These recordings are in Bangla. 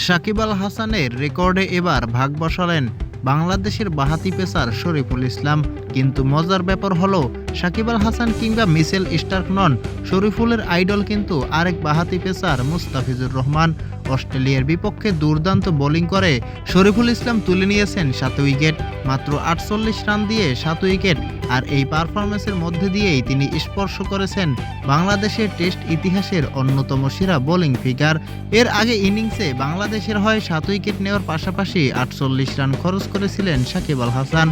সাকিব আল হাসানের রেকর্ডে এবার ভাগ বসালেন বাংলাদেশের বাঁহাতি পেসার শরীফুল ইসলাম। কিন্তু মজার ব্যাপার হলো, সাকিব আল হাসান কিংবা মিচেল স্টার্ক নন, শরীফুলের আইডল কিন্তু আরেক বাঁহাতি পেসার মুস্তাফিজুর রহমান। অস্ট্রেলিয়ার বিপক্ষে দুর্দান্ত বোলিং করে শরীফুল ইসলাম তুলে নিয়েছেন 7 উইকেট, মাত্র 48 রান দিয়ে 7 উইকেট। আর এই পারফরমেন্সের মধ্যে দিয়েই তিনি স্পর্শ করেছেন বাংলাদেশের টেস্ট ইতিহাসের অন্যতম সেরা বোলিং ফিগার। এর আগে ইনিংসে বাংলাদেশের হয়ে 7 উইকেট নেওয়ার পাশাপাশি 48 রান খরচ করেছিলেন সাকিব আল হাসান।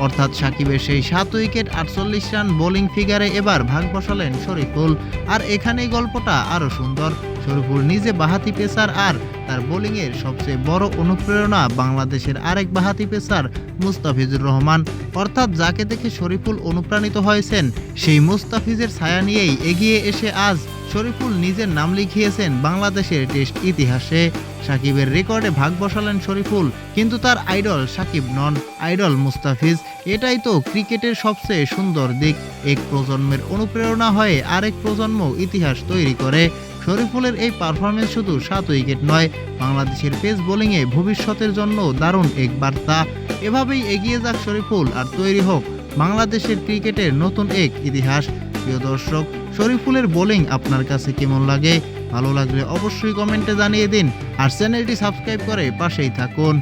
অর্থাৎ সাকিবের সেই 7 উইকেট 48 রান বোলিং ফিগারে এবার ভাগ বসালেন শরীফুল। আর এখানেই গল্পটা আরও সুন্দর। শরীফুল নিজে বাঁহাতি পেসার, আর তার বোলিংয়ের সবচেয়ে বড় অনুপ্রেরণা বাংলাদেশের আরেক বাঁহাতি পেসার মুস্তাফিজুর রহমান। অর্থাৎ যাকে দেখে শরীফুল অনুপ্রাণিত হয়েছেন, সেই মুস্তাফিজের ছায়া নিয়েই এগিয়ে এসে আজ শরীফুল নিজের নাম লিখিয়েছেন বাংলাদেশের টেস্ট ইতিহাসে। সাকিবের রেকর্ডে ভাগ বসালেন শরীফুল, কিন্তু তার আইডল সাকিব নন, আইডল মুস্তাফিজ। এটাই তো ক্রিকেটের সবচেয়ে সুন্দর দিক। এক প্রজন্মের অনুপ্রেরণা হয়ে আরেক প্রজন্ম ইতিহাস তৈরি করে। শরীফুলের এই পারফরমেন্স শুধু 7 উইকেট নয়, বাংলাদেশের পেস বোলিংয়ে ভবিষ্যতের জন্য দারুণ এক বার্তা। এভাবেই এগিয়ে যাক শরীফুল, আর তৈরি হোক বাংলাদেশের ক্রিকেটের নতুন এক ইতিহাস। প্রিয় দর্শক, শরীফুলের বোলিং আপনার কাছে কেমন লাগে? ভালো লাগলে অবশ্যই কমেন্টে জানিয়ে দিন, আর চ্যানেলটি সাবস্ক্রাইব করে পাশেই থাকুন।